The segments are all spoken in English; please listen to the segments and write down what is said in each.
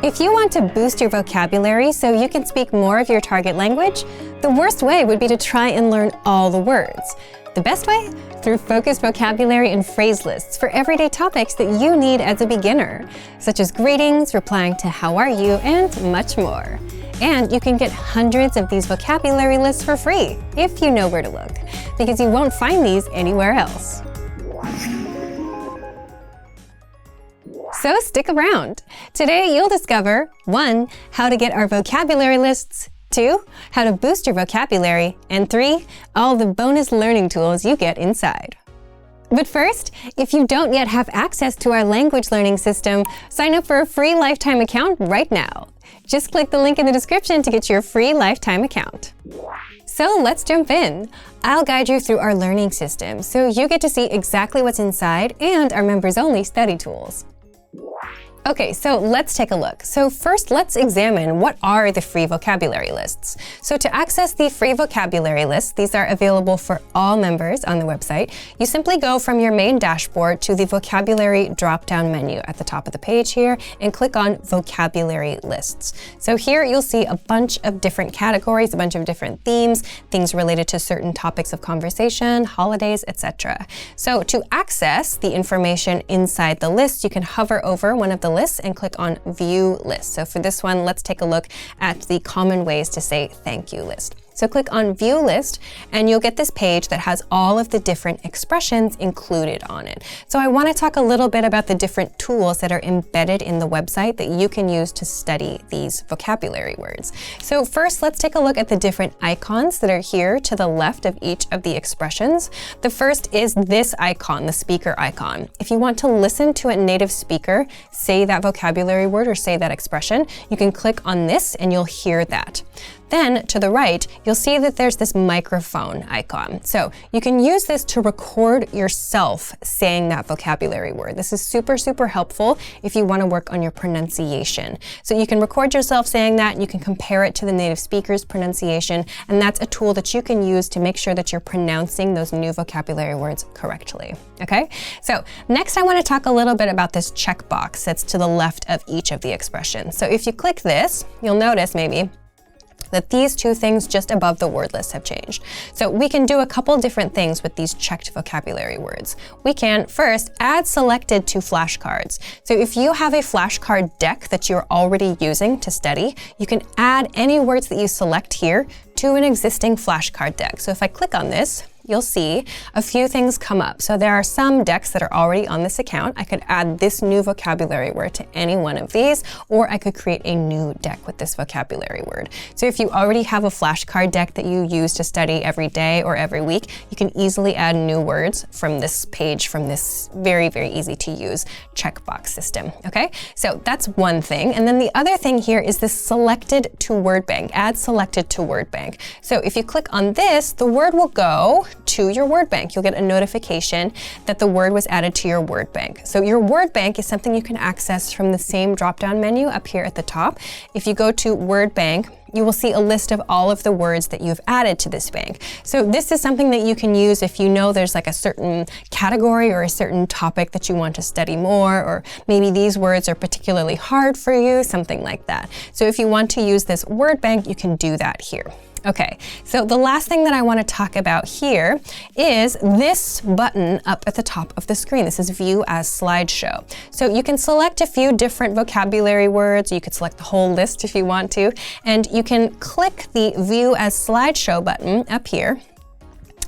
If you want to boost your vocabulary so you can speak more of your target language, the worst way would be to try and learn all the words. The best way? Through focused vocabulary and phrase lists for everyday topics that you need as a beginner, such as greetings, replying to how are you, and much more. And you can get hundreds of these vocabulary lists for free if you know where to look, because you won't find these anywhere else. So stick around. Today you'll discover 1. How to get our vocabulary lists, 2. How to boost your vocabulary, and 3. All the bonus learning tools you get inside. But first, if you don't yet have access to our language learning system, sign up for a free lifetime account right now. Just click the link in the description to get your free lifetime account. So let's jump in. I'll guide you through our learning system so you get to see exactly what's inside and our members-only study tools. Okay, so let's take a look. So first, let's examine what are the free vocabulary lists. So to access the free vocabulary lists, these are available for all members on the website. You simply go from your main dashboard to the vocabulary drop-down menu at the top of the page here and click on vocabulary lists. So here you'll see a bunch of different categories, a bunch of different themes, things related to certain topics of conversation, holidays, etc. So to access the information inside the list, you can hover over one of the lists and click on View List. So for this one, let's take a look at the common ways to say thank you list. So click on View List and you'll get this page that has all of the different expressions included on it. So I want to talk a little bit about the different tools that are embedded in the website that you can use to study these vocabulary words. So first, let's take a look at the different icons that are here to the left of each of the expressions. The first is this icon, the speaker icon. If you want to listen to a native speaker say that vocabulary word or say that expression, you can click on this and you'll hear that. Then to the right, you'll see that there's this microphone icon. So you can use this to record yourself saying that vocabulary word. This is super, super helpful if you want to work on your pronunciation. So you can record yourself saying that, and you can compare it to the native speaker's pronunciation, and that's a tool that you can use to make sure that you're pronouncing those new vocabulary words correctly. Okay? So next I want to talk a little bit about this checkbox that's to the left of each of the expressions. So if you click this, you'll notice maybe that these two things just above the word list have changed. So we can do a couple different things with these checked vocabulary words. We can first add selected to flashcards. So if you have a flashcard deck that you're already using to study, you can add any words that you select here to an existing flashcard deck. So if I click on this, you'll see a few things come up. So there are some decks that are already on this account. I could add this new vocabulary word to any one of these, or I could create a new deck with this vocabulary word. So if you already have a flashcard deck that you use to study every day or every week, you can easily add new words from this page, from this very, very easy to use checkbox system, okay? So that's one thing. And then the other thing here is this selected to word bank, add selected to word bank. So if you click on this, the word will go to your word bank. You'll get a notification that the word was added to your word bank. So your word bank is something you can access from the same drop-down menu up here at the top. If you go to word bank, you will see a list of all of the words that you've added to this bank. So this is something that you can use if you know there's like a certain category or a certain topic that you want to study more, or maybe these words are particularly hard for you, something like that. So if you want to use this word bank, you can do that here. Okay, so the last thing that I want to talk about here is this button up at the top of the screen. This is View as Slideshow. So you can select a few different vocabulary words. You could select the whole list if you want to, and you can click the View as Slideshow button up here.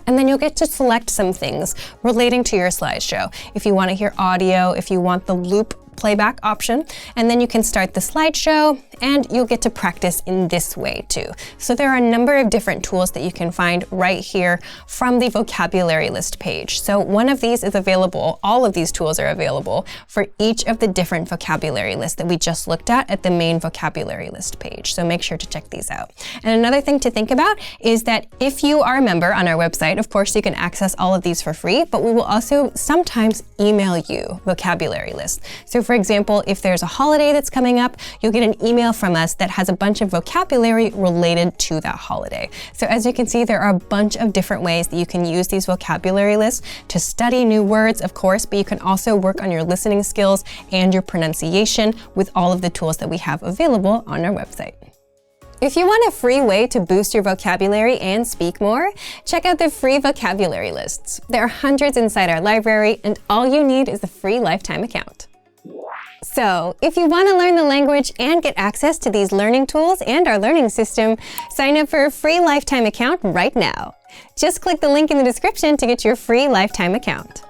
And then you'll get to select some things relating to your slideshow. If you want to hear audio, if you want the loop playback option, and then you can start the slideshow and you'll get to practice in this way too. So there are a number of different tools that you can find right here from the vocabulary list page. So one of these is available, all of these tools are available for each of the different vocabulary lists that we just looked at the main vocabulary list page. So make sure to check these out. And another thing to think about is that if you are a member on our website, of course you can access all of these for free, but we will also sometimes email you vocabulary lists. So for example, if there's a holiday that's coming up, you'll get an email from us that has a bunch of vocabulary related to that holiday. So as you can see, there are a bunch of different ways that you can use these vocabulary lists to study new words, of course, but you can also work on your listening skills and your pronunciation with all of the tools that we have available on our website. If you want a free way to boost your vocabulary and speak more, check out the free vocabulary lists. There are hundreds inside our library, and all you need is a free lifetime account. So, if you want to learn the language and get access to these learning tools and our learning system, sign up for a free lifetime account right now. Just click the link in the description to get your free lifetime account.